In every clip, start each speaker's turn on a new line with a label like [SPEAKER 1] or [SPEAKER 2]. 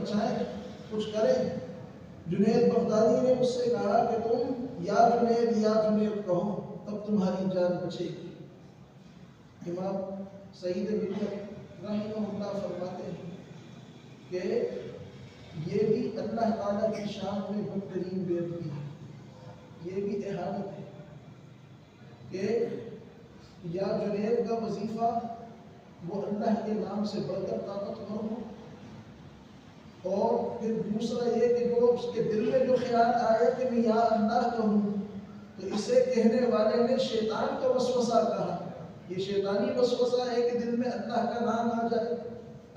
[SPEAKER 1] بچائیں، کچھ کریں۔ جنید بغدادی نے مجھ سے کہا کہ تم یا جنید کہو تب تمہاری جان بچے گی۔ امام سعید ملت رحمہ اللہ فرماتے ہیں کہ یہ بھی اللہ تعالیٰ کی شان میں بدترین بے ادبی ہے، یہ بھی اہانت ہے کہ یا جنید کا وظیفہ وہ اللہ کے نام سے بڑھ کر طاقتور ہو، اور پھر دوسرا یہ کہ جو اس کے دل میں جو خیال آئے کہ میں یا اللہ کہوں تو اسے کہنے والے نے شیطان کا وسوسہ کہا۔ یہ شیطانی وسوسہ ہے کہ دل میں اللہ کا نام آ جائے،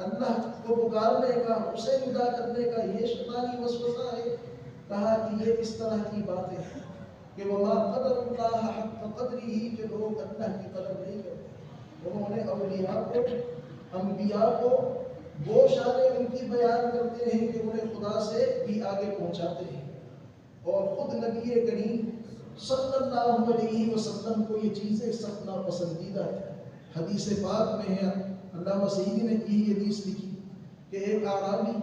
[SPEAKER 1] اللہ کو پکارنے کا، اسے جدا کرنے کا، یہ شیطانی وسوسہ ہے۔ کہا کہ یہ اس طرح کی باتیں ہیں کہ وما قدر اللہ حق قدرہ، کہ لوگ اللہ کی قدر نہیں کرتے۔ انہوں نے اولیاء کو، انبیاء کو وہ شانیں ان کی بیان کرتے ہیں کہ انہیں خدا سے بھی آگے پہنچاتے ہیں، اور خود نبی کریم صلی اللہ علیہ وسلم کو یہ چیزیں سخت ناپسندیدہ ہیں۔ حدیث پاک میں ہے، علامہ سعیدی نے یہ حدیث لکھی کہ ایک اعرابی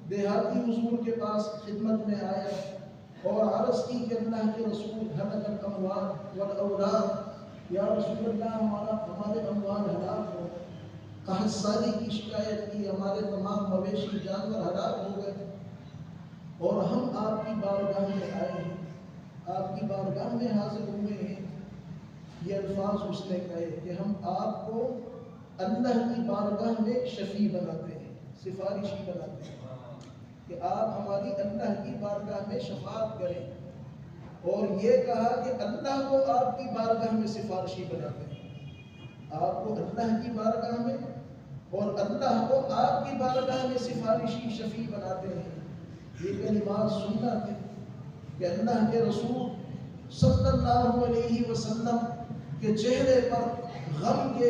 [SPEAKER 1] دیہاتی حضور کے پاس خدمت میں آیا اور عرض کی کہ اللہ کے رسول ہلک الاموال والاولاد، یا رسول اللہ ہمارے اموال ہلاک ہو، قحط سالی کی شکایت کی، ہمارے تمام مویشی جانور ہلاک ہو گئے، اور ہم آپ کی بارگاہ میں آئے ہیں، آپ کی بارگاہ میں حاضر ہوئے ہیں۔ یہ الفاظ اس نے کہے کہ ہم آپ کو اللہ کی بارگاہ میں شفیع بناتے ہیں، سفارشی بناتے ہیں کہ آپ ہماری اللہ کی بارگاہ میں شفاعت کریں، اور یہ کہا کہ اللہ کو آپ کی بارگاہ میں سفارشی بناتے ہیں، آپ کو اللہ کی بارگاہ میں اور اللہ کو آپ کی بارگاہ میں سفارشی شفیع بناتے ہیں۔ یہ کلمات سننا تھے کہ اللہ کے رسول صلی اللہ علیہ وسلم کے چہرے پر غم کے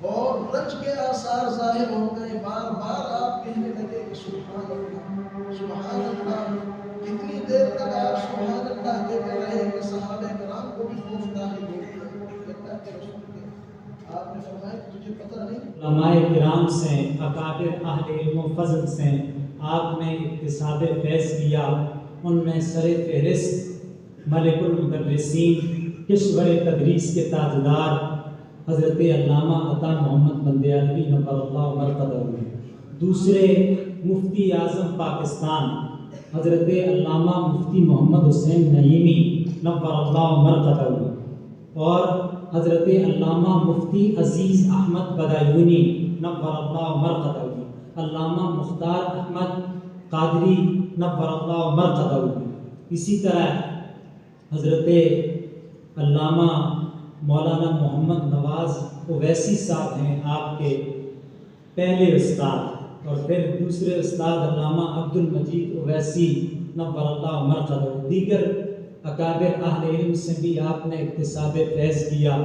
[SPEAKER 1] اور رنج کے آثار ظاہر ہو گئے۔ بار بار آپ کہنے لگے کہ سبحان اللہ سبحان اللہ، اتنی دیر تک آپ سبحان اللہ کہتے رہے کہ صحابہ کرام کو بھی خوف ظاہر ہو گیا۔ اللہ کے رسول کے آپ نے فرمایا کہ تجھے پتہ نہیں،
[SPEAKER 2] علماء کرام سے، اکابر اہل علم و فضل سے آپ نے اکتساب فیض کیا۔ ان میں سر فہرست ملک المدرسین، کشور تدریس کے تاجدار حضرت علامہ عطا محمد بندیالوی نور اللہ مرقدہ ہوئے۔ دوسرے مفتی اعظم پاکستان حضرت علامہ مفتی محمد حسین نعیمی نور اللہ مرقدہ ہوئے، اور حضرت علامہ مفتی عزیز احمد بدایونی نور اللہ مرقدہ ہوئے، علامہ مختار احمد قادری نور اللہ مرقدہ ہوئے۔ اسی طرح حضرت علامہ مولانا محمد نواز اویسی صاحب ہیں آپ کے پہلے استاد، اور پھر دوسرے استاد علامہ عبد المجید اویسی نور اللہ مرقدہ۔ دیگر اکابر اہل علم سے بھی آپ نے اکتساب فیض کیا۔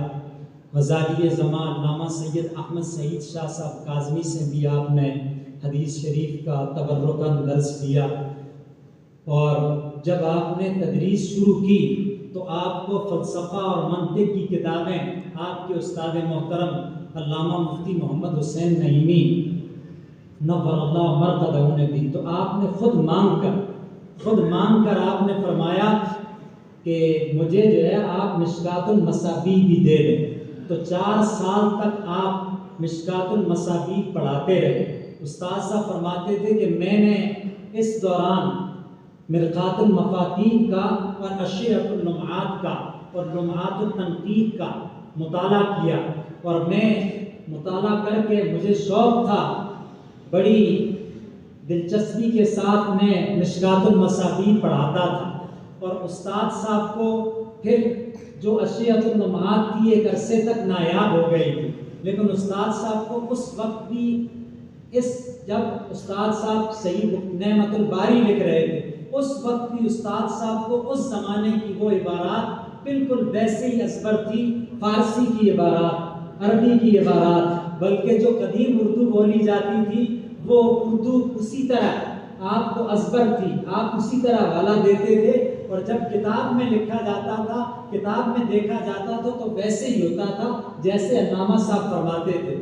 [SPEAKER 2] غزالی زمان علامہ سید احمد سعید شاہ صاحب کاظمی سے بھی آپ نے حدیث شریف کا تبرکاً درس کیا، اور جب آپ نے تدریس شروع کی تو آپ کو فلسفہ اور منطق کی کتابیں آپ کے استاد محترم علامہ مفتی محمد حسین نعیمی نور اللہ مرقدہ نے دی، تو آپ نے خود مانگ کر آپ نے فرمایا کہ مجھے جو ہے آپ مشکات المصابیح بھی دے دیں۔ تو 4 سال تک آپ مشکات المصابیح پڑھاتے رہے۔ استاد صاحب فرماتے تھے کہ میں نے اس دوران مرقات المفاتیح کا اور اشرف اللمعات کا اور لمعات التنقیح کا مطالعہ کیا، اور میں مطالعہ کر کے مجھے شوق تھا، بڑی دلچسپی کے ساتھ میں مشکات المصابیح پڑھاتا تھا، اور استاد صاحب کو پھر جو اشرف اللمعات تھی ایک عرصے تک نایاب ہو گئی تھی، لیکن استاد صاحب کو اس وقت بھی جب استاد صاحب سید نعمت الباری لکھ رہے تھے اس وقت بھی استاد صاحب کو اس زمانے کی وہ عبارات بالکل ویسے ہی ازبر تھی، فارسی کی عبارات، عربی کی عبارات، بلکہ جو قدیم اردو بولی جاتی تھی وہ اردو اسی طرح آپ کو ازبر تھی، آپ اسی طرح حوالہ دیتے تھے، اور جب کتاب میں لکھا جاتا تھا، کتاب میں دیکھا جاتا تھا تو ویسے ہی ہوتا تھا جیسے علامہ صاحب فرماتے تھے۔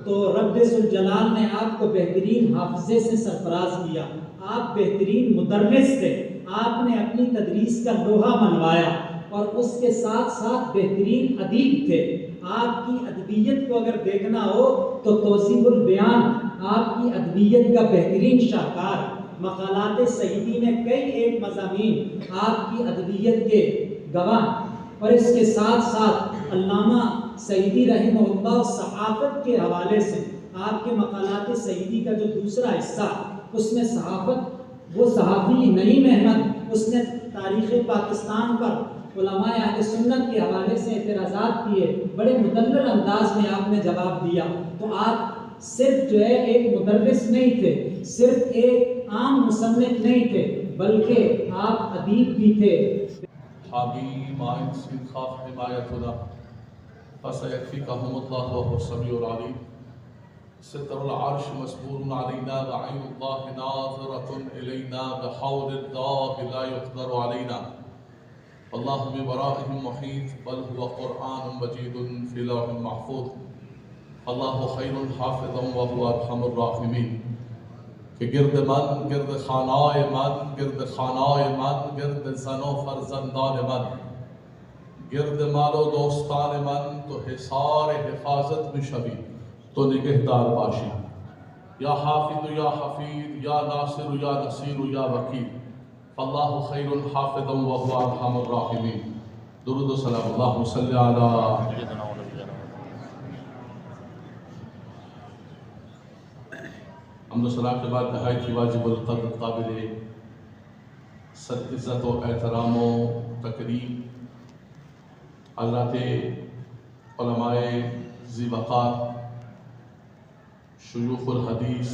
[SPEAKER 2] تو رب ذوالجلال نے آپ کو بہترین حافظے سے سرفراز کیا، آپ بہترین مدرس تھے، آپ نے اپنی تدریس کا لوہا منوایا، اور اس کے ساتھ ساتھ بہترین ادیب تھے۔ آپ کی ادبیت کو اگر دیکھنا ہو تو توضیح البیان آپ کی ادبیت کا بہترین شاہکار، مقالات سعیدی میں کئی ایک مضامین آپ کی ادبیت کے گواہ، اور اس کے ساتھ ساتھ علامہ سعیدی رحمہ اللہ صحافت کے حوالے سے آپ کے مقالات سعیدی کا جو دوسرا حصہ اس میں صحافت، وہ صحافی نعیم احمد، اس نے تاریخ پاکستان پر علماء اہل سنت کے حوالے سے اعتراضات کیے، بڑے مدلل انداز میں آپ نے جواب دیا۔ تو آپ صرف جو ہے ایک مدرس نہیں تھے، صرف ایک عام مصنف نہیں تھے، بلکہ آپ ادیب بھی تھے۔
[SPEAKER 3] حامیم عین سین خاف حمایت خدا فسیکفیکہم اللہ وهو السمیع العلیم ستر العرش مسبور علینا وعین اللہ ناظرۃ الینا بحول اللہ لا یقدر علینا اللہ من ورائہم محیط بل هو قرآن مجید فی لوح محفوظ اللہ خیر حافظا وهو ارحم الراحمین۔ کہ گرد من، گرد خانائے من، گرد خانائے من، گرد زن و فرزندان من، گرد مال و دوستان من، تو حصار حفاظت بشوی تو نگہدار باشی۔ یا حافظ یا حفیظ یا ناصر یا نصیر یا وکیل فاللہ خیر حافظا وهو ارحم الراحمین۔ درود و سلام اللہم صلی علی حمد و سلام کے بعد نہایت ہی واجب القدر قابل صد عزت و احترام و تکریم حضرات علماء ذی وقار، شیوخ الحدیث،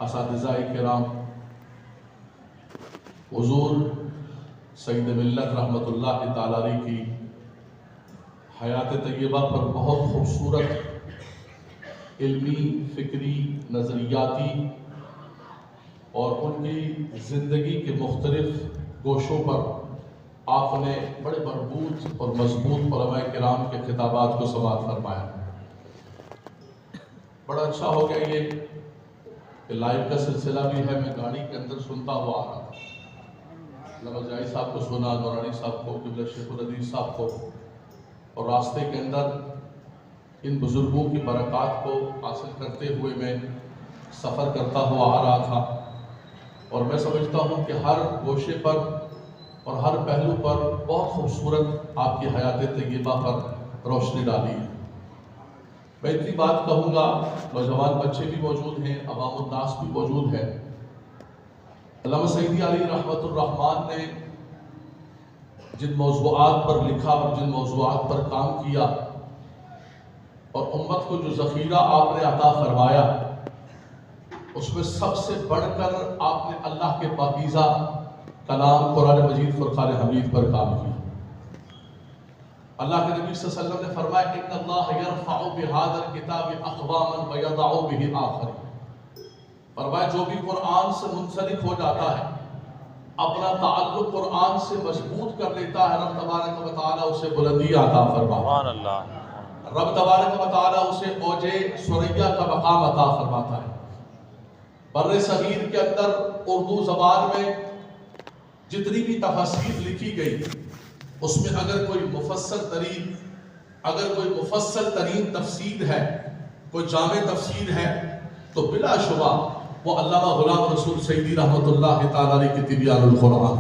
[SPEAKER 3] اساتذہ کرام، حضور سید ملت رحمۃ اللہ تعالی علیہ کی حیات طیبہ پر بہت خوبصورت علمی، فکری، نظریاتی اور ان کی زندگی کے مختلف گوشوں پر آپ نے بڑے مربوط اور مضبوط علماء کرام کے خطابات کو سماعت فرمایا۔ بڑا اچھا ہو گیا یہ کہ لائیو کا سلسلہ بھی ہے، میں گاڑی کے اندر سنتا ہوا آ رہا تھا، علامہ جائی صاحب کو سنا، نورانی صاحب کو، قبلہ شیخ الحدیث صاحب کو، اور راستے کے اندر ان بزرگوں کی برکات کو حاصل کرتے ہوئے میں سفر کرتا ہوا آ رہا تھا، اور میں سمجھتا ہوں کہ ہر گوشے پر اور ہر پہلو پر بہت خوبصورت آپ کی حیات طیبہ پر روشنی ڈالی ہے۔ میں اتنی بات کہوں گا، نوجوان بچے بھی موجود ہیں، عوام الناس بھی موجود ہیں۔ علامہ سعیدی علیہ رحمۃ الرحمن نے جن موضوعات پر لکھا اور جن موضوعات پر کام کیا اور امت کو جو ذخیرہ آپ نے عطا فرمایا، اس میں سب سے بڑھ کر آپ نے اللہ کے پاکیزہ کلام قرآن مجید فرقان حمید پر کام کیا۔ اللہ کے نبی صلی اللہ علیہ وسلم نے فرمایا ان اللہ یرفع بہذا الکتاب اقواما ویضع بہ آخرین۔ فرمایا جو بھی قرآن سے منسلک ہو جاتا ہے، اپنا تعلق قرآن سے مضبوط کر لیتا ہے، رب تبارک و تعالیٰ اسے بلندی عطا فرماتا ہے، رب تبارک و تعالیٰ اسے اوج ثریا کا مقام عطا فرماتا ہے۔ بر صغیر کے اندر اردو زبان میں جتنی بھی تفاسیر لکھی گئی، اس میں اگر کوئی مفصل ترین تفسیر ہے، کوئی جامع تفسیر ہے، تو بلا شبہ وہ علامہ غلام رسول سعیدی رحمۃ اللہ تعالی علیہ کی تبیان القرآن۔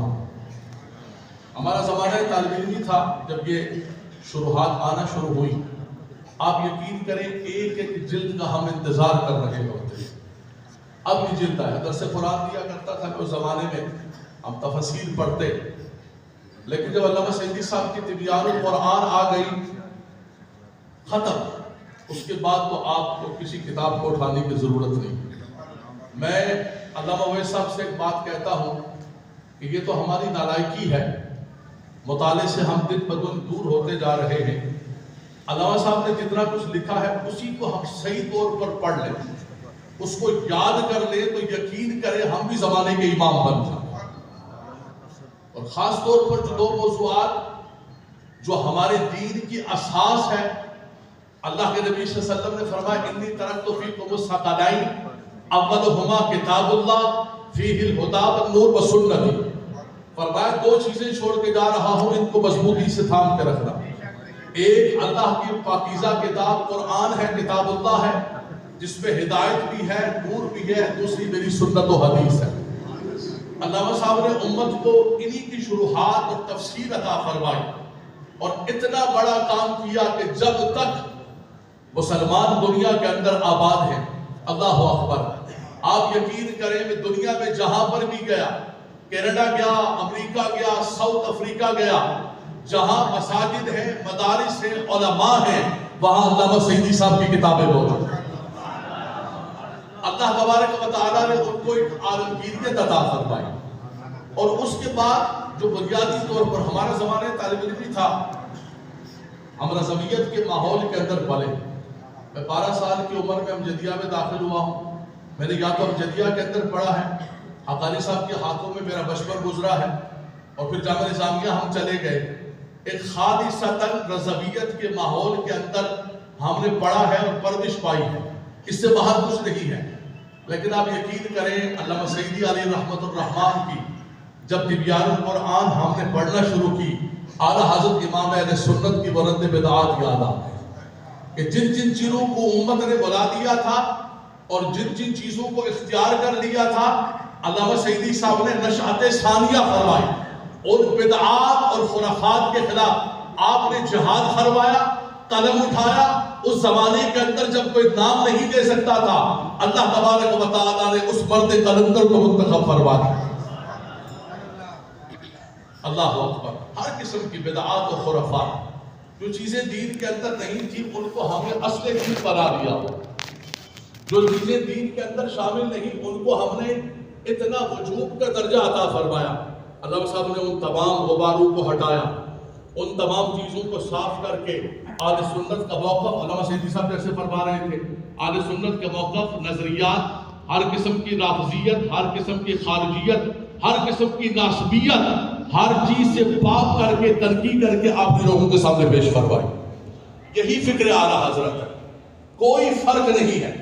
[SPEAKER 3] ہمارا زمانہ طالب علمی تھا جب یہ شروحات آنا شروع ہوئی، آپ یقین کریں ایک ایک جلد کا ہم انتظار کر رہے ہوتے۔ اب یہ جلد ہے، درس قرآن دیا کرتا تھا کہ اس زمانے میں ہم تفسیر پڑھتے، لیکن جب علامہ سعیدی صاحب کی تبیان القرآن آ گئی، ختم، اس کے بعد تو آپ کو کسی کتاب کو اٹھانے کی ضرورت نہیں۔ میں علامہ اویس صاحب سے ایک بات کہتا ہوں کہ یہ تو ہماری نالائکی ہے، مطالعے سے ہم دن بدن دور ہوتے جا رہے ہیں۔ علامہ صاحب نے جتنا کچھ لکھا ہے اسی کو ہم صحیح طور پر پڑھ لیں، اس کو یاد کر لیں، تو یقین کریں ہم بھی زمانے کے امام بن جائیں۔ اور خاص طور پر جو دو موضوعات جو ہمارے دین کی اساس ہے، اللہ کے نبی صلی اللہ علیہ وسلم نے فرمایا انی ترکت فیکم الثقلین اولہما کتاب اللہ فیہ الہدی والنور وسنتی. فرمایا دو چیزیں چھوڑ کے جا رہا ہوں، ان کو مضبوطی سے تھام کے رکھنا. ایک اللہ کی پاکیزہ کتاب قرآن ہے، کتاب اللہ ہے جس میں ہدایت بھی ہے، نور بھی ہے. دوسری میری سنت و حدیث ہے. علامہ صاحب نے امت کو انہی کی شروحات اور تفسیر عطا فرمائی اور اتنا بڑا کام کیا کہ جب تک مسلمان دنیا کے اندر آباد ہیں، اللہ اکبر، آپ یقین کریں کہ دنیا میں جہاں پر بھی گیا، کینیڈا گیا، امریکہ گیا، ساؤتھ افریقہ گیا، جہاں مساجد ہیں، مدارس ہیں، علماء ہیں، وہاں علامہ سعیدی صاحب کی کتابیں موجود ہیں. اللہ تبارک و تعالیٰ نے ان کو ایک عالمگیریت عطا فرمائی. اور اس کے بعد جو بنیادی طور پر ہمارا زمانہ طالب علمی تھا، ہم رضویت کے ماحول کے اندر پلے. میں 12 سال کی عمر میں امجدیہ میں داخل ہوا ہوں. میں نے یا تو امجدیہ کے اندر پڑھا ہے، حقانی صاحب کے ہاتھوں میں میرا بچپن گزرا ہے، اور پھر جامعہ نظامیہ ہم چلے گئے. ایک خالصتاً رضویت کے ماحول کے اندر ہم نے پڑھا ہے اور پردش پائی ہے، اس سے باہر کچھ نہیں ہے. لیکن آپ یقین کریں علامہ سعیدی علیہ رحمت الرحمن کی جب تبیان القرآن ہم نے پڑھنا شروع کی، اعلیٰ حضرت امام اہل سنت کی بلند بدعات یاد آ گئی کہ جن جن چیزوں کو امت نے بلا دیا تھا اور جن جن چیزوں کو اختیار کر لیا تھا، علامہ سعیدی صاحب نے نشأت ثانیہ فرمائی. اور بدعات اور خرافات کے خلاف آپ نے جہاد فرمایا، قلم اٹھایا. اس زمانے کے اندر جب کوئی نام نہیں دے سکتا تھا، اللہ تبارک و تعالیٰ نے اس مرد قلندر کو منتخب فرما دیا. اللہ اکبر. ہر قسم کی بدعات و خرافات، جو چیزیں دین کے اندر نہیں تھی ان کو ہم نے اصل دین بنا دیا. جو چیزیں دین کے اندر شامل نہیں ان کو ہم نے اتنا وجوب کا درجہ عطا فرمایا. اللہ صاحب نے ان تمام غباروں کو ہٹایا، ان تمام چیزوں کو صاف کر کے اہل سنت کا موقف، علامہ سعیدی صاحب جیسے فرما رہے تھے، اہل سنت کے موقف، نظریات، ہر قسم کی رافضیت، ہر قسم کی خارجیت، ہر قسم کی ناسبیت، ہر چیز سے پاک کر کے تنقیح کر کے آپ نے لوگوں کے سامنے پیش فرمائی. یہی فکر اعلیٰ حضرت ہے، کوئی فرق نہیں ہے.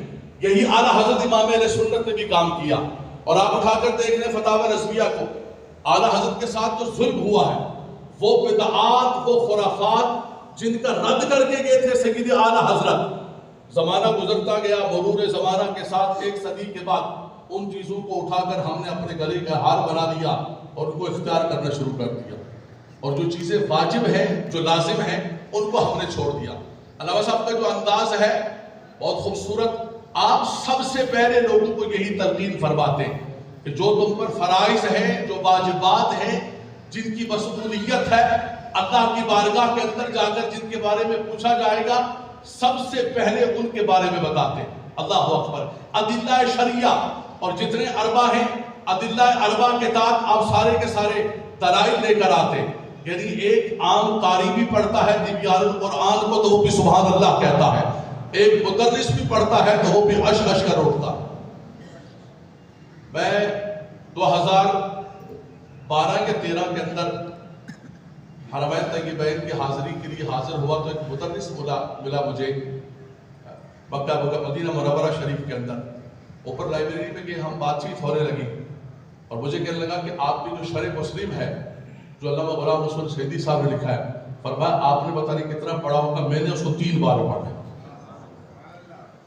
[SPEAKER 3] یہی اعلیٰ حضرت امام اہل سنت نے بھی کام کیا. اور آپ اٹھا کر دیکھ لیں فتاوی رضویہ کو، اعلیٰ حضرت کے ساتھ جو ظلم ہوا ہے، وہ بدعات، وہ خرافات جن کا رد کر کے گئے تھے سید اعلیٰ حضرت. زمانہ گزرتا گیا، مرور زمانہ کے ساتھ 1 صدی کے بعد ان چیزوں کو اٹھا کر ہم نے اپنے گلے کا ہار بنا دیا اور ان کو اختیار کرنا شروع کر دیا. اور جو چیزیں واجب ہیں، جو لازم ہیں، ان کو ہم نے چھوڑ دیا. علامہ صاحب کا جو انداز ہے بہت خوبصورت. آپ سب سے پہلے لوگوں کو یہی تلقین فرماتے ہیں کہ جو تم پر فرائض ہیں، جو واجبات ہیں، جن کی مسئولیت ہے، اللہ کی بارگاہ کے اندر جا کر جن کے بارے میں پوچھا جائے گا، سب سے پہلے ان کے بارے میں بتاتے ہیں. اللہ اکبر. ادلہ شریعہ اور جتنے اربع ہیں، ادلہ اربع کے تحت آپ سارے کے سارے دلائل لے کر آتے ہیں. یعنی ایک عام قاری بھی پڑھتا ہے تبیان القرآن کو تو وہ بھی سبحان اللہ کہتا ہے، ایک مدرس بھی پڑھتا ہے تو وہ بھی عش عش کر اٹھتا. میں 2012 یا 13 کے اندر حرمین طیبین کی حاضری کے لیے حاضر ہوا تو ایک مدرس ملا مجھے مکہ مدینہ منورہ شریف کے اندر. اوپر لائبریری میں کہ ہم بات چیت ہونے لگی اور مجھے کہنے لگا کہ آپ کی جو شرح مسلم ہے جو علامہ غلام حسن سعیدی صاحب نے لکھا ہے، فرمایا آپ نے پتہ نہیں کتنا پڑھا ہوگا، میں نے اس کو 3 بار پڑھا.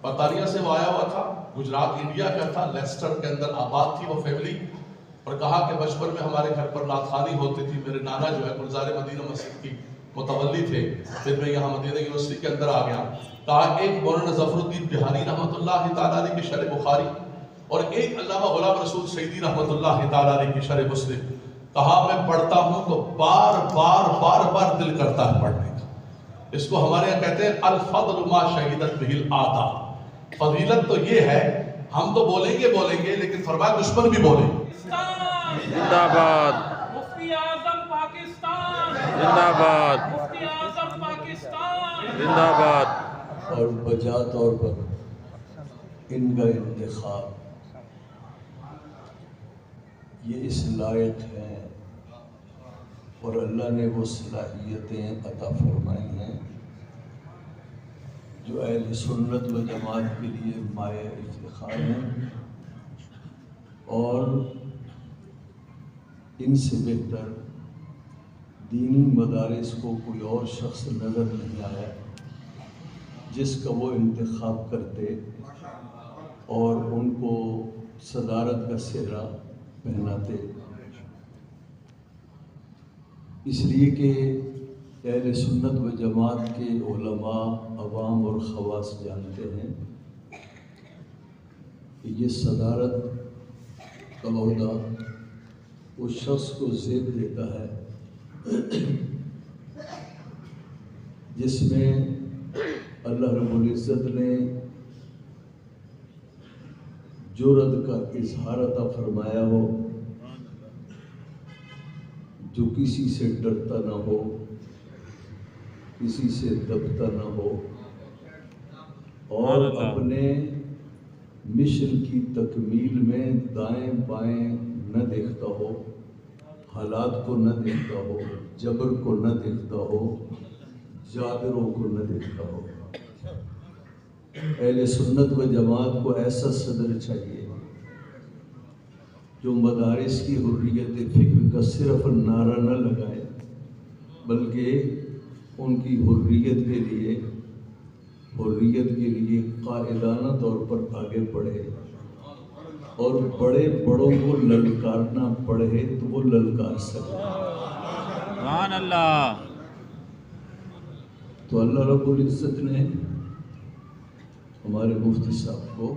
[SPEAKER 3] برطانیہ سے وہ آیا ہوا تھا، گجرات انڈیا کا تھا، لیسٹر کے اندر آباد تھی وہ فیملی. اور کہا کہ بچپن میں ہمارے گھر پر نعت خوانی ہوتی تھی. میرے نانا جو ہے گلزار مدینہ مسجد کی متولی تھے. پھر میں یہاں مدینہ یونیورسٹی کے اندر آ گیا. کہا ایک مولانا ظفر الدین بہاری رحمۃ اللہ تعالیٰ علیہ کی شرح بخاری اور ایک علامہ غلام رسول سعیدی رحمۃ اللہ تعالیٰ علیہ کی شرح مسلم. کہا میں پڑھتا ہوں تو بار بار بار بار دل کرتا ہے پڑھنے کا. اس کو ہمارے یہاں کہتے ہیں الفضل ما شہیدت بہ العادہ. فضیلت تو یہ ہے، ہم تو بولیں گے لیکن فرمایا دشمن بھی بولیں.
[SPEAKER 4] زندہ باد.
[SPEAKER 5] مفتی اعظم پاکستان
[SPEAKER 4] زندہ باد.
[SPEAKER 5] مفتی اعظم پاکستان
[SPEAKER 4] زندہ باد.
[SPEAKER 6] اور بجا طور پر ان کا انتخاب یہ اس لائق ہے اور اللہ نے وہ صلاحیتیں عطا فرمائی ہیں جو اہل سنت و جماعت کے لیے مایہ افتخار ہیں، اور ان سے بہتر دینی مدارس کو کوئی اور شخص نظر نہیں آیا جس کا وہ انتخاب کرتے اور ان کو صدارت کا سہرا پہناتے، اس لیے کہ اہل سنت و جماعت کے علماء، عوام اور خواص جانتے ہیں کہ یہ صدارت کا عہدہ اس شخص کو زیب دیتا ہے جس میں اللہ رب العزت نے جرأت کا اظہار عطا فرمایا ہو، جو کسی سے ڈرتا نہ ہو، کسی سے دبتا نہ ہو، اور اپنے مشن کی تکمیل میں دائیں بائیں نہ دیکھتا ہو، حالات کو نہ دیکھتا ہو، جبر کو نہ دیکھتا ہو، جابروں کو نہ دیکھتا ہو۔ اہل سنت و جماعت کو ایسا صدر چاہیے جو مدارس کی حریت فکر کا صرف نعرہ نہ لگائے، بلکہ ان کی حریت کے لیے قائدانہ طور پر آگے بڑھے، اور بڑے بڑوں کو للکارنا پڑے تو وہ للکار سکے۔
[SPEAKER 4] سبحان اللہ۔
[SPEAKER 6] تو اللہ رب العزت نے ہمارے مفتی صاحب کو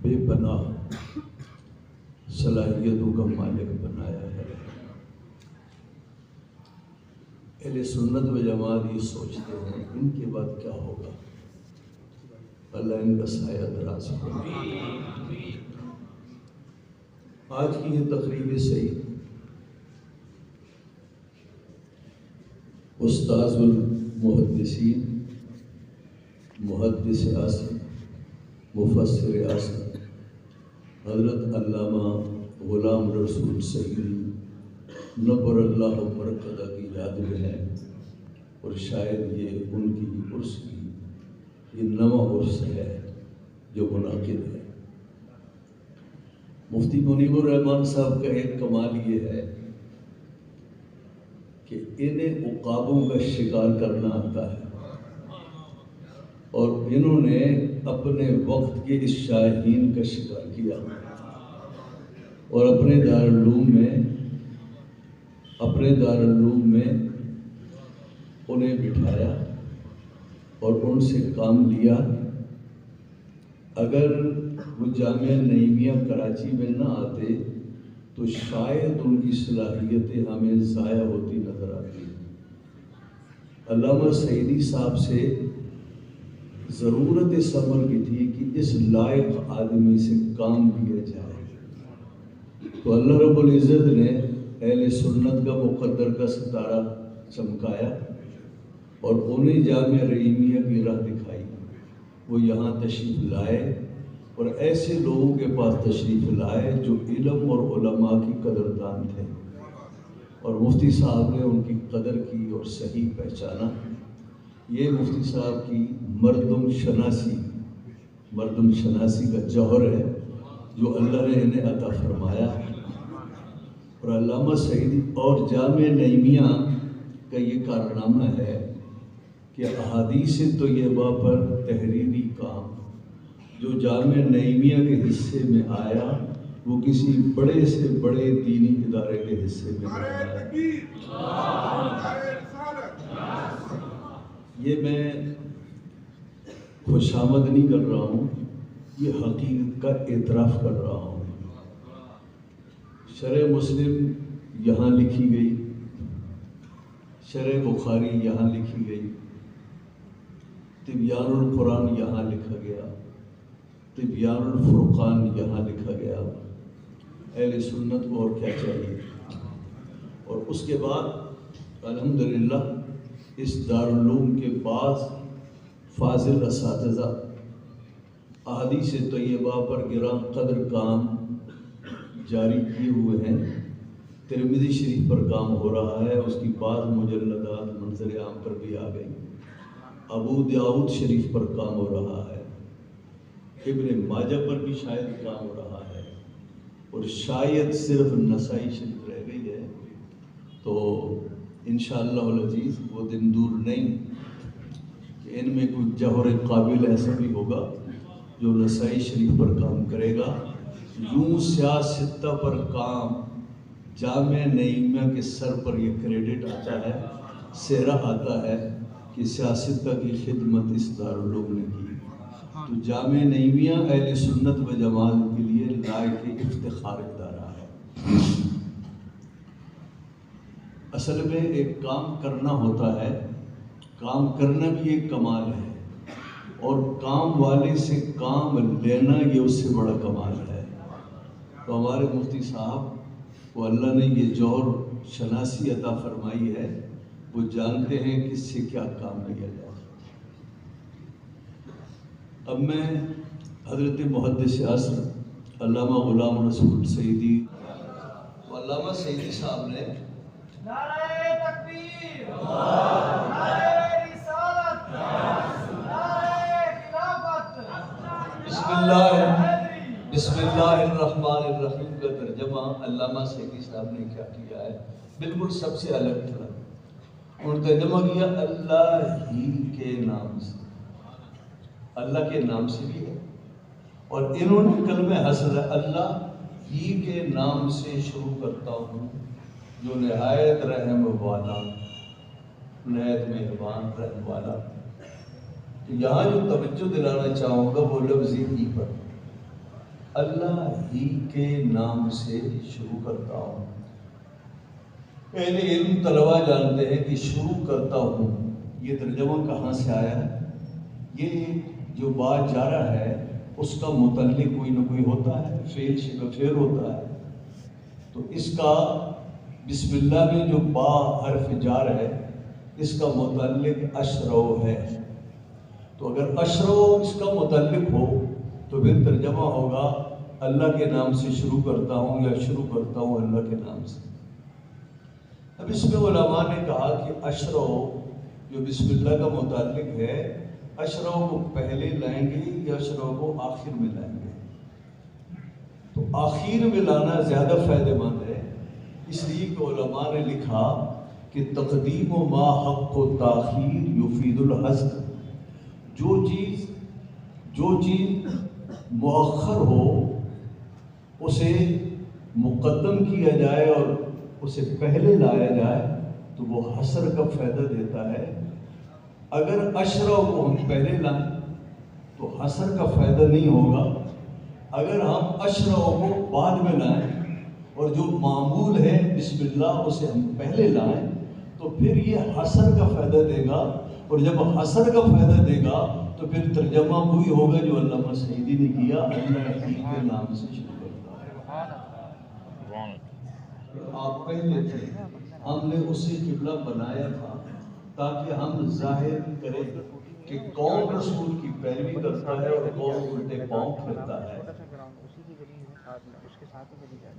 [SPEAKER 6] بے پناہ صلاحیتوں کا مالک بنایا ہے۔ اہل سنت و جماعت یہ سوچتے ہیں ان کے بعد کیا ہوگا، اللہ ان کا سایہ دراز کرے۔ آج کی یہ تقریب صحیح استاذ المحدثین، محدث اعظم، مفسر اعظم حضرت علامہ غلام رسول سید نبر اللہ برکتہ کی یاد میں ہے، اور شاید یہ ان کی عرس کی یہ نواں عرس ہے جو منعقد ہے۔ مفتی منیب الرحمان صاحب کا ایک کمال یہ ہے کہ انہیں عقابوں کا شکار کرنا آتا ہے، اور انہوں نے اپنے وقت کے اس شاہین کا شکار کیا اور اپنے دارالعلوم میں انہیں بٹھایا اور ان سے کام لیا۔ اگر وہ جامعہ نعیمیہ کراچی میں نہ آتے تو شاید ان کی صلاحیتیں ہمیں ضائع ہوتی نظر آتی۔ علامہ سعیدی صاحب سے ضرورت اس عمل کی تھی کہ اس لائق آدمی سے کام لیا جائے، تو اللہ رب العزت نے اہل سنت کا مقدر کا ستارہ چمکایا اور انہیں جامعہ رحیمیہ کی راہ دکھائی۔ وہ یہاں تشریف لائے اور ایسے لوگوں کے پاس تشریف لائے جو علم اور علماء کی قدردان تھے، اور مفتی صاحب نے ان کی قدر کی اور صحیح پہچانا۔ یہ مفتی صاحب کی مردم شناسی کا جوہر ہے جو اللہ نے انہیں عطا فرمایا۔ اور علامہ سعیدی اور جامعہ نعیمیہ کا یہ کارنامہ ہے کہ احادیث طیبہ پر تحریری کام جو جامعہ نعیمیہ کے حصے میں آیا وہ کسی بڑے سے بڑے دینی ادارے کے حصے میں آیا۔ یہ میں خوشامد نہیں کر رہا ہوں، یہ حقیقت کا اعتراف کر رہا ہوں۔ شرح مسلم یہاں لکھی گئی، شرح بخاری یہاں لکھی گئی، تبیان القرآن یہاں لکھا گیا، تبیان الفرقان یہاں لکھا گیا۔ اہل سنت کو اور کیا چاہیے؟ اور اس کے بعد الحمدللہ اس دارالعلوم کے بعض فاضل اساتذہ احادیث طیبہ پر گراں قدر کام جاری کیے ہوئے ہیں۔ ترمذی شریف پر کام ہو رہا ہے، اس کی بعض مجلدات منظر عام پر بھی آ گئی۔ ابو داؤد شریف پر کام ہو رہا ہے، ابن ماجہ پر بھی شاید کام ہو رہا ہے، اور شاید صرف نسائی شریف رہ گئی ہے. تو انشاءاللہ العزیز وہ دن دور نہیں کہ ان میں کوئی جوہر قابل ایسا بھی ہوگا جو نسائی شریف پر کام کرے گا. یوں سیاستہ پر کام جامعہ نعیمیہ کے سر پر یہ کریڈٹ آتا ہے، سہرا آتا ہے کہ سیاستہ کی خدمت اس دارالعلوم نے کی. تو جامعہ نعیمیہ اہل سنت و جماعت کے لیے لائق افتخار ادارہ ہے. اصل میں ایک کام کرنا ہوتا ہے، کام کرنا بھی ایک کمال ہے، اور کام والے سے کام لینا یہ اس سے بڑا کمال ہے. تو ہمارے مفتی صاحب کو اللہ نے یہ جوہر شناسی عطا فرمائی ہے، وہ جانتے ہیں کہ اس سے کیا کام لیا جائے. اب میں حضرت محدث عصر علامہ غلام رسول سعیدی، تو علامہ سعیدی صاحب نے
[SPEAKER 5] نعرہ تکبیر، نعرہ رسالت، نعرہ خلافت،
[SPEAKER 6] بسم اللہ الرحمن الرحیم کا ترجمہ علامہ سعیدی صاحب نے کیا کیا ہے، بالکل سب سے الگ تھا. انہوں نے ترجمہ کیا اللہ ہی کے نام سے، اللہ کے نام سے بھی ہے، اور انہوں نے کلمہ حسر اللہ ہی کے نام سے شروع کرتا ہوں جو نہایت رحم والا، نہایت مہربان رحم والا. تو یہاں جو توجہ دلانا چاہوں گا وہ لفظ ہی پر، اللہ ہی کے نام سے شروع کرتا ہوں. اہل علم طلبہ جانتے ہیں کہ شروع کرتا ہوں یہ ترجمہ کہاں سے آیا ہے. یہ جو بات جا رہا ہے اس کا متعلق کوئی نہ کوئی ہوتا ہے، فعل شبہ فعل ہوتا ہے. تو اس کا بسم اللہ میں جو با حرف جار ہے اس کا متعلق اشرو ہے. تو اگر اشرو اس کا متعلق ہو تو پھر ترجمہ ہوگا اللہ کے نام سے شروع کرتا ہوں، یا شروع کرتا ہوں اللہ کے نام سے. اب اس میں علماء نے کہا کہ اشرو جو بسم اللہ کا متعلق ہے، اشرو کو پہلے لائیں گے یا اشرو کو آخر میں لائیں گے. تو آخر میں لانا زیادہ فائدہ مند ہے، اس لیے کہ علماء نے لکھا کہ تقدیم و ما حق و تاخیر یفید الحسن. جو چیز مؤخر ہو اسے مقدم کیا جائے اور اسے پہلے لایا جائے تو وہ حسر کا فائدہ دیتا ہے. اگر اشرو کو ہم پہلے لائیں تو حسر کا فائدہ نہیں ہوگا. اگر ہم اشرو کو بعد میں لائیں اور جو معمول ہے بسم اللہ اسے ہم پہلے لائیں تو پھر یہ حسر کا فائدہ دے گا. اور جب حسر کا فائدہ دے گا تو پھر ترجمہ وہی ہوگا جو علامہ سعیدی نے کیا، اللہ ہی کے نام سے شروع کرتا ہے. آپ پہلے تھے، ہم نے اسے قبلہ بنایا تھا تاکہ ہم ظاہر کریں کہ کون رسول کی پیروی کرتا ہے اور کون الٹے پاؤں پھرتا ہے.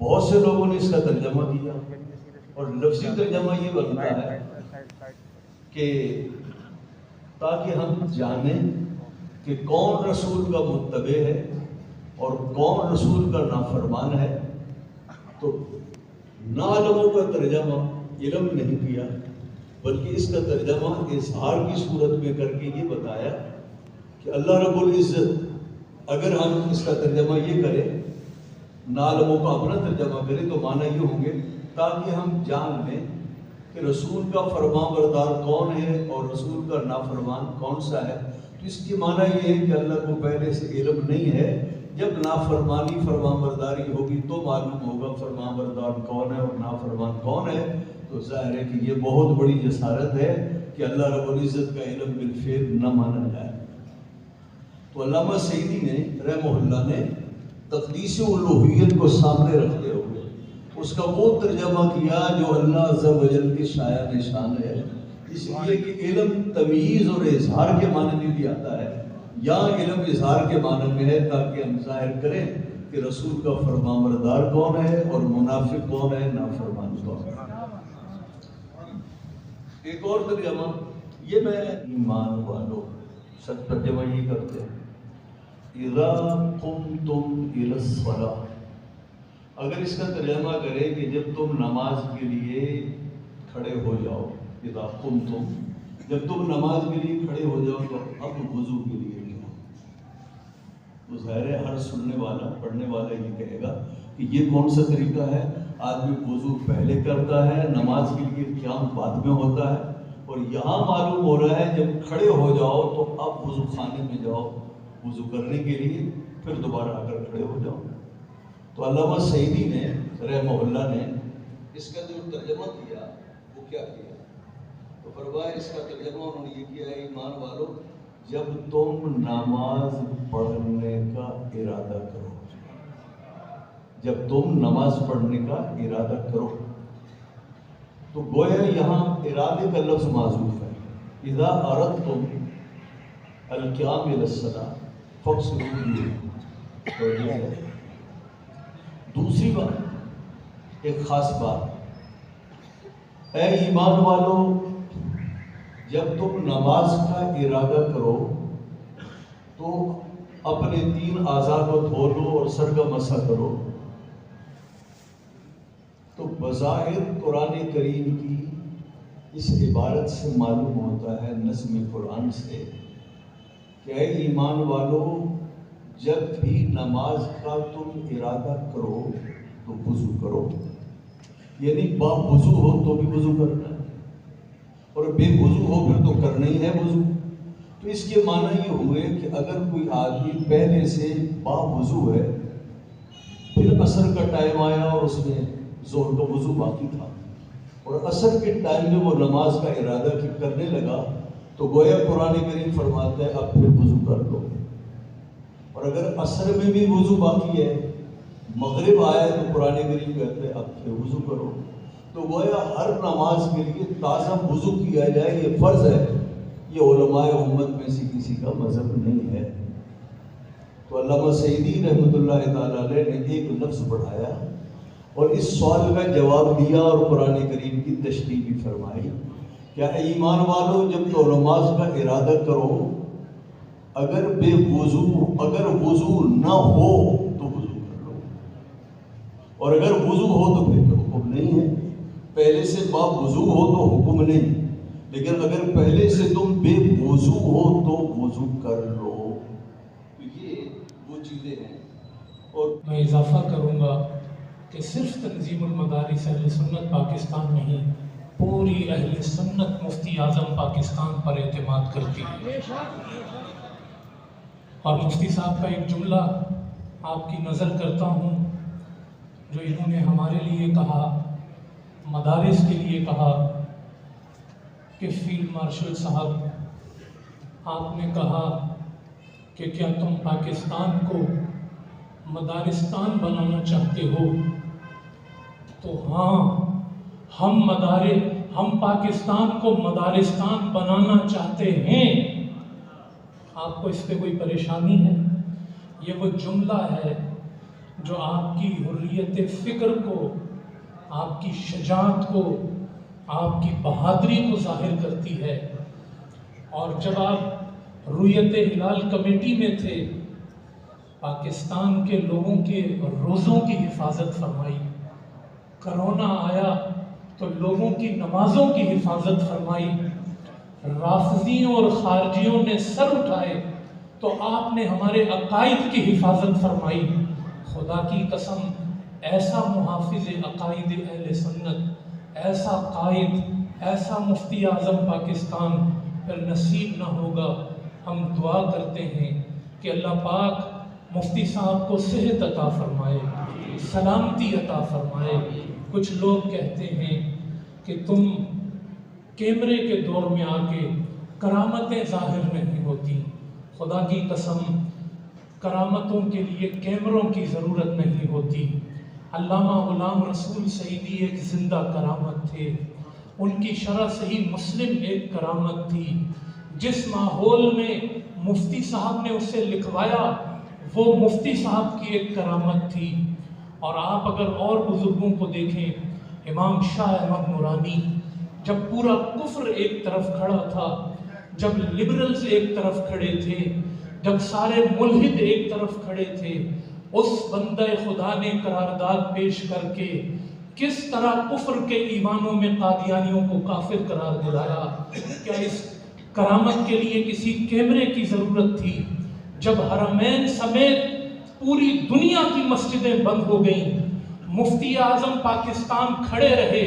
[SPEAKER 6] بہت سے لوگوں نے اس کا ترجمہ کیا اور لفظی ترجمہ یہ بنتا ہے کہ تاکہ ہم جانیں کہ کون رسول کا متبع ہے اور کون رسول کا نافرمان ہے. تو نعلموں کا ترجمہ علم نہیں کیا بلکہ اس کا ترجمہ اظہار کی صورت میں کر کے یہ بتایا کہ اللہ رب العزت اگر ہم اس کا ترجمہ یہ کریں، نعلموں کا اپنا ترجمہ کریں تو معنی یہ ہوں گے تاکہ ہم جان لیں کہ رسول کا فرمان بردار کون ہے اور رسول کا نافرمان کون سا ہے. تو اس کی معنی یہ ہے کہ اللہ کو پہلے سے علم نہیں ہے. جب نافرمانی فرمان برداری ہوگی تو معلوم ہوگا فرمان بردار کون ہے اور نافرمان کون ہے. تو ظاہر ہے کہ یہ بہت بڑی جسارت ہے کہ اللہ رب العزت کا علم بالفعل نہ مانا جائے. تو علامہ سعیدی نے رحمہ اللہ نے تقدیس الوہیت کو سامنے رکھتے ہوئے اس کا وہ ترجمہ کیا جو اللہ عز و جل کے شایع نشان ہے. اس لیے کہ علم تمییز اور اظہار کے معنی میں بھی آتا ہے، یا علم اظہار کے معنی میں ہے تاکہ ہم ظاہر کریں کہ رسول کا فرمانبردار کون ہے اور منافق کون ہے، نافرمان کون ہے. ایک اور ترجمہ یہ میں ایمان والوں سب ترجمہ یہ کرتے ہیں اذا قمتم الی الصلاۃ. اگر اس کا ترجمہ کرے کہ جب تم نماز کے لیے کھڑے ہو جاؤ، اذا قمتم، جب تم نماز کے لیے کھڑے ہو جاؤ تو اب وضو کے لیے جاؤ. تو ظاہر ہے ہر سننے والا پڑھنے والا یہ کہے گا کہ یہ کون سا طریقہ ہے؟ آدمی وضو پہلے کرتا ہے، نماز کے لیے قیام بعد میں ہوتا ہے. اور یہاں معلوم ہو رہا ہے جب کھڑے ہو جاؤ تو اب وضو خانے میں جاؤ وضو کرنے کے لیے، پھر دوبارہ آ کر کھڑے ہو جاؤ. تو علامہ سعیدی نے رحمہ اللہ نے اس کا جو ترجمہ کیا وہ کیا کیا؟ تو فرمایا اس کا ترجمہ انہوں نے یہ کیا ہے ایمان والو جب تم نماز پڑھنے کا ارادہ کرو، جب تم نماز پڑھنے کا ارادہ کرو. تو گویا یہاں ارادے کا لفظ معذوف ہے. اذا اردتم القیام الی الصلاۃ فاغسلوا وجوہکم. دوسری بات، ایک خاص بات، اے ایمان والو جب تم نماز کا ارادہ کرو تو اپنے 3 اعضاء کو دھو لو اور سر کا مسح کرو. تو بظاہر قرآن کریم کی اس عبارت سے معلوم ہوتا ہے نظم قرآن سے کہ اے ایمان والو جب بھی نماز کا تم ارادہ کرو تو وضو کرو. یعنی با وضو ہو تو بھی وضو کرنا ہے اور بے وضو ہو پھر تو کرنا ہی ہے وضو. تو اس کے معنی یہ ہوئے کہ اگر کوئی آدمی پہلے سے با وضو ہے، پھر عصر کا ٹائم آیا اور اس میں ظہر کا وضو باقی تھا اور عصر کے ٹائم میں وہ نماز کا ارادہ کرنے لگا، تو گویا قرآن کریم فرماتا ہے اب پھر وضو کر لو. اور اگر عصر میں بھی وضو باقی ہے، مغرب آیا تو قرآن کریم کہتا ہے اب پھر وضو کرو. تو گویا ہر نماز کے لیے تازہ وضو کیا جائے یہ فرض ہے. یہ علماء امت میں سے کسی کا مذہب نہیں ہے. تو علامہ سعیدی رحمۃ اللہ تعالیٰ علیہ نے ایک لفظ بڑھایا اور اس سوال کا جواب دیا اور قرآن کریم کی تشریح بھی فرمائی. کیا ایمان والو جب تو نماز کا ارادہ کرو، اگر اگر وضو نہ ہو تو وضو کر لو، اور اگر وضو ہو تو پھر تو حکم نہیں ہے. پہلے سے با وضو ہو تو حکم نہیں، لیکن اگر پہلے سے تم بے وضو ہو تو وضو کر لو. تو یہ وہ چیزیں ہیں. اور
[SPEAKER 7] میں اضافہ کروں گا کہ صرف تنظیم المدارس اہل سنت پاکستان نہیں، پوری اہل سنت مفتی اعظم پاکستان پر اعتماد کرتی ہے. اور مفتی صاحب کا ایک جملہ آپ کی نظر کرتا ہوں جو انہوں نے ہمارے لیے کہا، مدارس کے لیے کہا کہ فیلڈ مارشل صاحب آپ نے کہا کہ کیا تم پاکستان کو مدارستان بنانا چاہتے ہو؟ تو ہاں، ہم پاکستان کو مدارستان بنانا چاہتے ہیں. آپ کو اس پہ کوئی پریشانی ہے؟ یہ وہ جملہ ہے جو آپ کی حریت فکر کو، آپ کی شجاعت کو، آپ کی بہادری کو ظاہر کرتی ہے. اور جب آپ رویت ہلال کمیٹی میں تھے، پاکستان کے لوگوں کے روزوں کی حفاظت فرمائی. کرونا آیا تو لوگوں کی نمازوں کی حفاظت فرمائی. رافضیوں اور خارجیوں نے سر اٹھائے تو آپ نے ہمارے عقائد کی حفاظت فرمائی. خدا کی قسم، ایسا محافظ عقائد اہل سنت، ایسا قائد، ایسا مفتی اعظم پاکستان پھر نصیب نہ ہوگا. ہم دعا کرتے ہیں کہ اللہ پاک مفتی صاحب کو صحت عطا فرمائے، سلامتی عطا فرمائے. کچھ لوگ کہتے ہیں کہ تم کیمرے کے دور میں آ کے کرامتیں ظاہر نہیں ہوتی. خدا کی قسم، کرامتوں کے لیے کیمروں کی ضرورت نہیں ہوتی. علامہ غلام رسول سعیدی ایک زندہ کرامت تھے. ان کی شرح صحیح مسلم ایک کرامت تھی. جس ماحول میں مفتی صاحب نے اسے لکھوایا وہ مفتی صاحب کی ایک کرامت تھی. اور آپ اگر اور بزرگوں کو دیکھیں، امام شاہ احمد نورانی جب پورا کفر ایک طرف کھڑا تھا جب لبرلز ایک طرف کھڑے تھے، جب سارے ملحد ایک طرف کھڑے تھے، اس بندہ خدا نے قرارداد پیش کر کے کس طرح کفر کے ایوانوں میں قادیانیوں کو کافر قرار دلایا۔ کیا اس کرامت کے لیے کسی کیمرے کی ضرورت تھی؟ جب حرمین سمیت پوری دنیا کی مسجدیں بند ہو گئیں، مفتی اعظم پاکستان کھڑے رہے،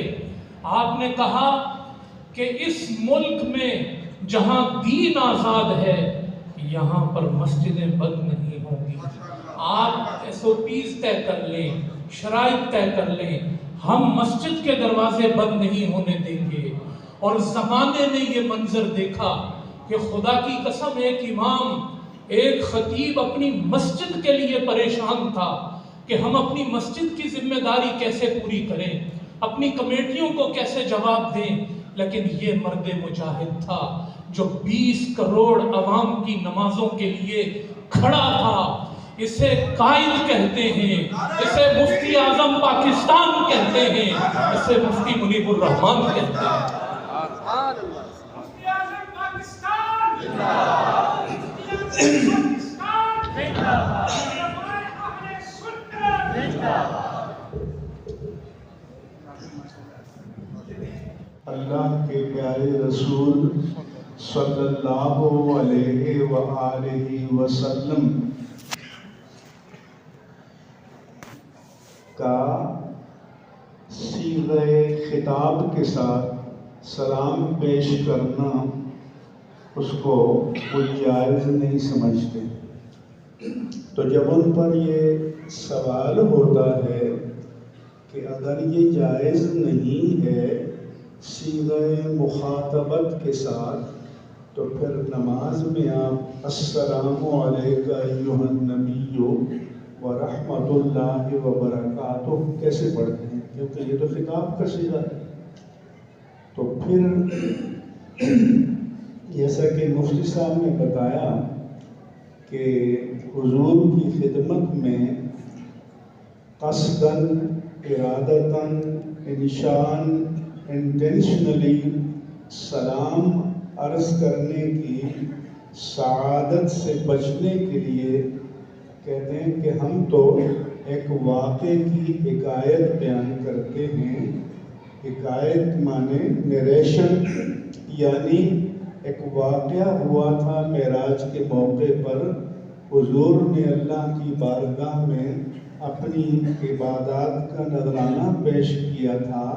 [SPEAKER 7] آپ نے کہا کہ اس ملک میں جہاں دین آزاد ہے یہاں پر مسجدیں بند نہیں ہوں گی۔ آپ SOPs طے کر لیں، شرائط طے کر لیں، ہم مسجد کے دروازے بند نہیں ہونے دیں گے۔ اور زمانے نے یہ منظر دیکھا کہ خدا کی قسم ایک امام، ایک خطیب اپنی مسجد کے لیے پریشان تھا کہ ہم اپنی مسجد کی ذمہ داری کیسے پوری کریں، اپنی کمیٹیوں کو کیسے جواب دیں۔ لیکن یہ مرد مجاہد تھا جو 20 کروڑ عوام کی نمازوں کے لیے کھڑا تھا۔ اسے قائد کہتے ہیں، اسے مفتی اعظم پاکستان کہتے ہیں، اسے مفتی منیب الرحمان کہتے ہیں۔
[SPEAKER 5] مفتی اعظم پاکستان زندہ باد، مفتی اعظم پاکستان زندہ باد، علماء اہل سنت زندہ باد۔
[SPEAKER 8] اللہ کے پیارے رسول صلی اللہ علیہ وآلہ وسلم کا صیغہ خطاب کے ساتھ سلام پیش کرنا اس کو کوئی جائز نہیں سمجھتے۔ تو جب ان پر یہ سوال ہوتا ہے کہ اگر یہ جائز نہیں ہے صیغہ مخاطبت کے ساتھ، تو پھر نماز میں آپ السلام علیک ایھا النبی ورحمۃ اللہ وبرکاتہ کیسے پڑھتے ہیں؟ کیونکہ یہ تو خطاب کا صیغہ ہے۔ تو پھر جیسا کہ مفتی صاحب نے بتایا کہ حضور کی خدمت میں قصداً، ارادتاً، انشان، انٹینشنلی سلام عرض کرنے کی سعادت سے بچنے کے لیے کہتے ہیں کہ ہم تو ایک واقعے کی حکایت بیان کرتے ہیں۔ حکایت مانے نریشن، یعنی ایک واقعہ ہوا تھا معراج کے موقع پر، حضور نے اللہ کی بارگاہ میں اپنی عبادات کا نذرانہ پیش کیا تھا،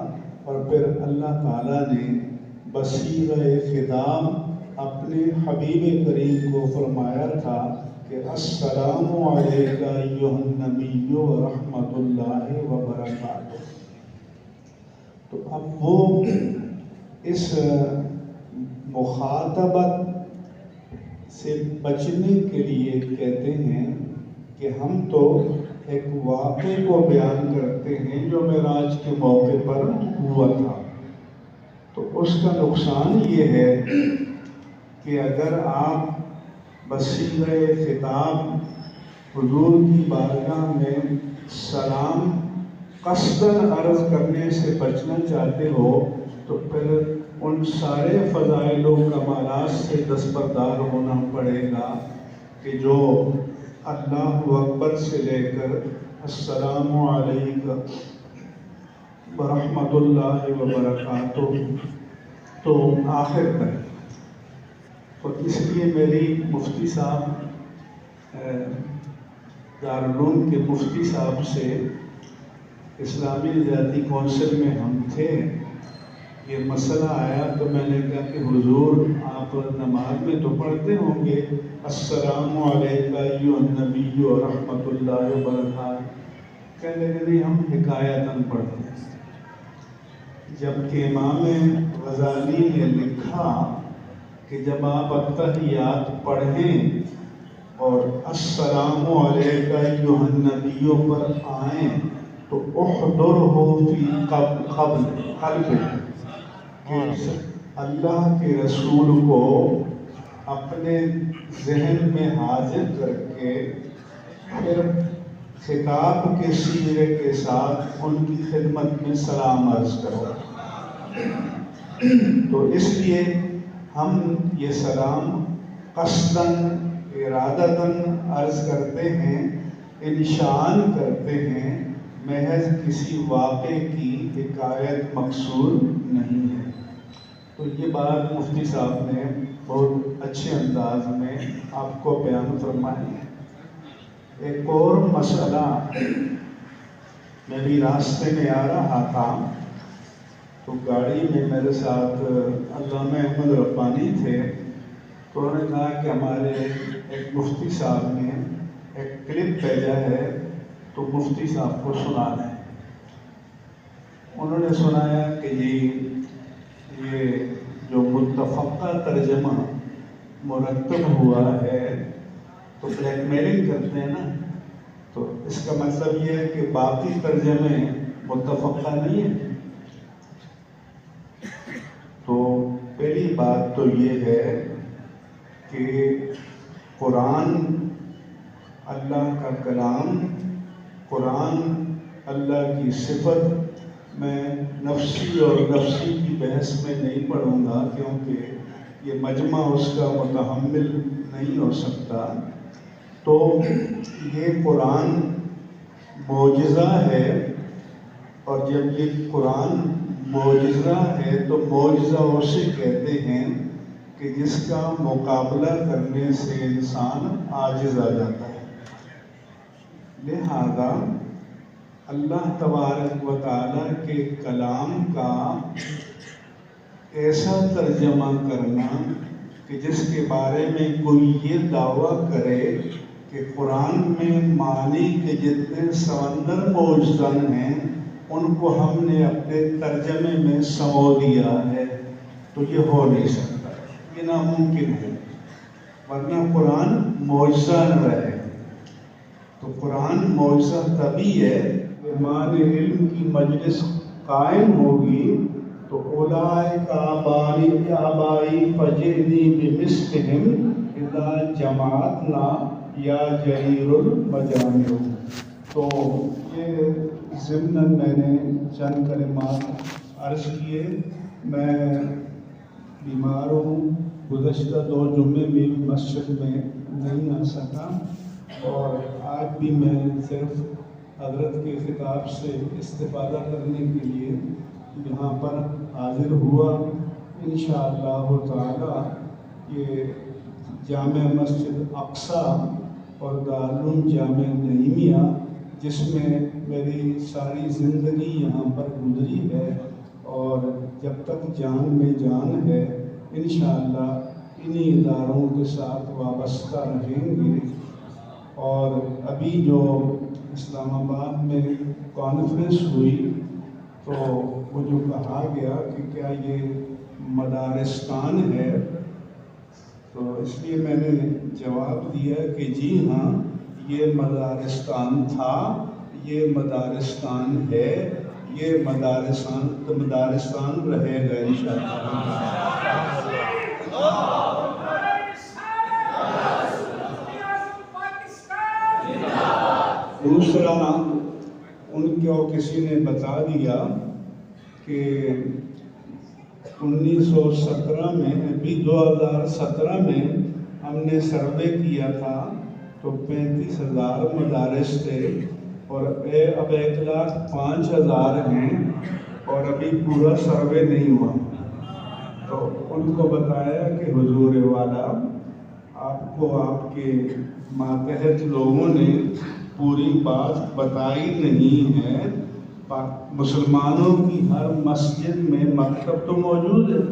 [SPEAKER 8] اور پھر اللہ تعالیٰ نے بصیغہ خطاب اپنے حبیب کریم کو فرمایا تھا کہ السلام علیک ایھا النبی ورحمۃ اللہ وبرکاتہ۔ تو اب وہ اس مخاطبت سے بچنے کے لیے کہتے ہیں کہ ہم تو ایک واقعے کو بیان کرتے ہیں جو معراج کے موقع پر ہوا تھا۔ تو اس کا نقصان یہ ہے کہ اگر آپ بصیغہ خطاب حضور کی بارگاہ میں سلام قصداً عرض کرنے سے بچنا چاہتے ہو، تو پھر ان سارے فضائل و کمالات سے دستبردار ہونا پڑے گا کہ جو اللہ اکبر سے لے کر السلام علیکم ورحمۃ اللہ وبرکاتہ تو آخر تک۔ تو اس لیے میری مفتی صاحب دارالعلوم کے مفتی صاحب سے اسلامی نظریاتی کونسل میں ہم تھے، یہ مسئلہ آیا تو میں نے کہا کہ حضور آپ نماز میں تو پڑھتے ہوں گے السلام علیک ایھا النبی ورحمۃ اللہ وبرکاتہ، کہنے لگے نہیں ہم حکایتاً پڑھتے ہیں۔ جبکہ امام غزالی نے لکھا کہ جب آپ التحیات پڑھیں اور السلام علیک ایھا النبی پر آئیں تو احضرہ فی قلب، اللہ کے رسول کو اپنے ذہن میں حاضر کر کے پھر خطاب کے صیغے کے ساتھ ان کی خدمت میں سلام عرض کرو۔ تو اس لیے ہم یہ سلام قصداً ارادتاً عرض کرتے ہیں، انشان کرتے ہیں، محض کسی واقعے کی حکایت مقصود نہیں ہے۔ تو یہ بات مفتی صاحب نے بہت اچھے انداز میں آپ کو بیان فرمائی ہے۔ ایک اور مسئلہ، میں بھی راستے میں آ رہا تھا تو گاڑی میں میرے ساتھ علامہ احمد ربانی تھے، تو انہوں نے کہا کہ ہمارے ایک مفتی صاحب نے ایک کلپ بھیجا ہے تو مفتی صاحب کو سنا دیں۔ انہوں نے سنایا کہ یہ جو متفقہ ترجمہ مرتب ہوا ہے تو بلیک میلنگ کرتے ہیں نا، تو اس کا مطلب یہ ہے کہ باقی ترجمے متفقہ نہیں ہیں۔ تو پہلی بات تو یہ ہے کہ قرآن اللہ کا کلام، قرآن اللہ کی صفت، میں نفسی اور نفسی کی بحث میں نہیں پڑھوں گا کیونکہ یہ مجمع اس کا متحمل نہیں ہو سکتا۔ تو یہ قرآن معجزہ ہے، اور جب یہ قرآن معجزہ ہے تو معجزہ اسے کہتے ہیں کہ جس کا مقابلہ کرنے سے انسان عاجز آ جاتا ہے۔ لہذا اللہ تبارک و تعالیٰ کے کلام کا ایسا ترجمہ کرنا کہ جس کے بارے میں کوئی یہ دعویٰ کرے کہ قرآن میں معنی کے جتنے سمندر موجود ہیں ان کو ہم نے اپنے ترجمے میں سمو دیا ہے، تو یہ ہو نہیں سکتا، یہ ناممکن ہے، ورنہ قرآن معجزہ نہ رہے۔ تو قرآن معجزہ تبھی ہے کہ مان علم کی مجلس قائم ہوگی تو اولئک آبائی فجئنی بمثلہم اذا جماعتنا یا جریر المجامع۔ تو یہ ضمناً میں نے چند کلمات عرض کیے۔ میں بیمار ہوں، گزشتہ 2 جمعے بھی مسجد میں نہیں آ سکا، اور آج بھی میں صرف حضرت کے خطاب سے استفادہ کرنے کے لیے یہاں پر حاضر ہوا۔ انشاءاللہ تعالی یہ جامع مسجد اقصیٰ اور دارالعلوم جامع نعیمیہ، جس میں میری ساری زندگی یہاں پر گزری ہے اور جب تک جان میں جان ہے انشاءاللہ انہی اداروں کے ساتھ وابستہ رہیں گے۔ اور ابھی جو اسلام آباد میں کانفرنس ہوئی تو وہ جو کہا گیا کہ کیا یہ مدارستان ہے، تو اس لیے میں نے جواب دیا کہ جی ہاں، یہ مدارستان تھا، یہ مدارستان ہے، یہ مدارستان رہے گا انشاءاللہ۔ دوسرا، ان کو کسی نے بتا دیا کہ 1917 میں، ابھی 2017 میں ہم نے سروے کیا تھا تو 35,000 مدارس تھے، اور اب 1,05,000 ہیں، اور ابھی پورا سروے نہیں ہوا۔ تو ان کو بتایا کہ حضور والا، آپ کو آپ کے ماتحت لوگوں نے پوری بات بتائی نہیں ہے۔ مسلمانوں کی ہر مسجد میں مکتب تو موجود ہے،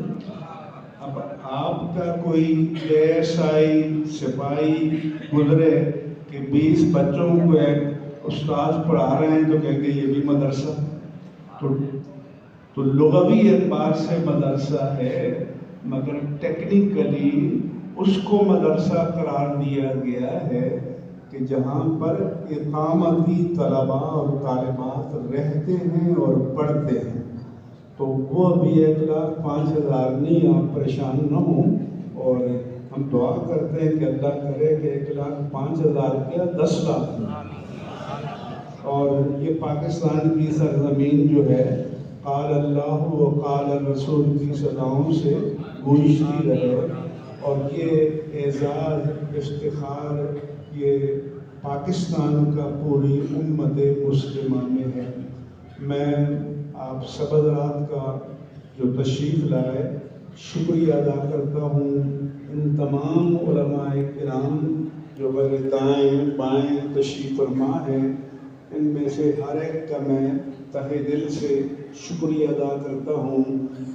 [SPEAKER 8] اب آپ کا کوئی ASI سپاہی گزرے کہ 20 بچوں کو ایک استاد پڑھا رہے ہیں تو کہیں گے یہ بھی مدرسہ، تو لغوی اعتبار سے مدرسہ ہے، مگر ٹیکنیکلی اس کو مدرسہ قرار دیا گیا ہے کہ جہاں پر اقامتی طلباء اور طالبات رہتے ہیں اور پڑھتے ہیں۔ تو وہ ابھی 1,05,000 نہیں، آپ پریشان نہ ہوں، اور ہم دعا کرتے ہیں کہ اللہ کرے کہ 1,05,000 کیا 10 لاکھ۔ اور یہ پاکستان کی سرزمین جو ہے قال اللہ و قال الرسول کی صداؤں سے گونجتی رہے، اور یہ اعزاز افتخار یہ پاکستان کا پوری امت مسلمہ میں ہے۔ میں آپ سب حضرات کا جو تشریف لائے شکریہ ادا کرتا ہوں، ان تمام علماء کرام جو میرے دائیں بائیں تشریف فرما ہیں، ان میں سے ہر ایک کا میں تہہ دل سے شکریہ ادا کرتا ہوں۔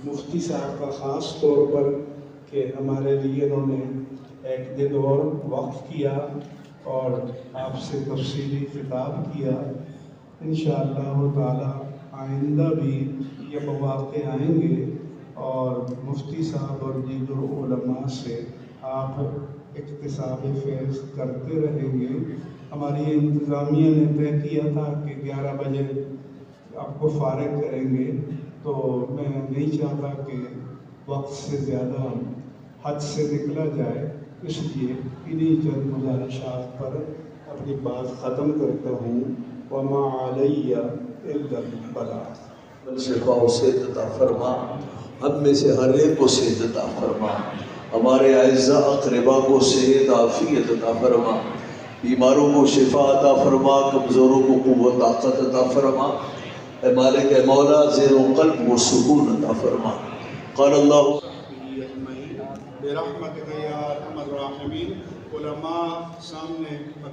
[SPEAKER 8] مفتی صاحب کا خاص طور پر کہ ہمارے لیے انہوں نے ایک دن اور وقف کیا اور آپ سے تفصیلی خطاب کیا۔ انشاءاللہ تعالی آئندہ بھی یہ مواقع آئیں گے اور مفتی صاحب اور دیگر علماء سے آپ اکتساب فیض کرتے رہیں گے۔ ہماری انتظامیہ نے طے کیا تھا کہ 11 بجے آپ کو فارغ کریں گے، تو میں نہیں چاہتا کہ وقت سے زیادہ حد سے نکلا جائے، اس لیے انہی چند گزارشات پر اپنی بات ختم کرتا ہوں۔ وما علیہ الا البلاغ۔
[SPEAKER 6] شفا و صحت عطا فرما، ہم میں سے ہر ایک کو صحت عطا فرما، ہمارے اعزاء اقربا کو صحت عافیت عطا فرما، بیماروں کو شفا عطا فرما، کمزوروں کو قوت طاقت عطا فرما، اے مالک اے مولا زیر و قلب و سکون عطا فرما۔ قال اللہ
[SPEAKER 8] برحمتک یا ارحم الراحمین۔ علماء سامنے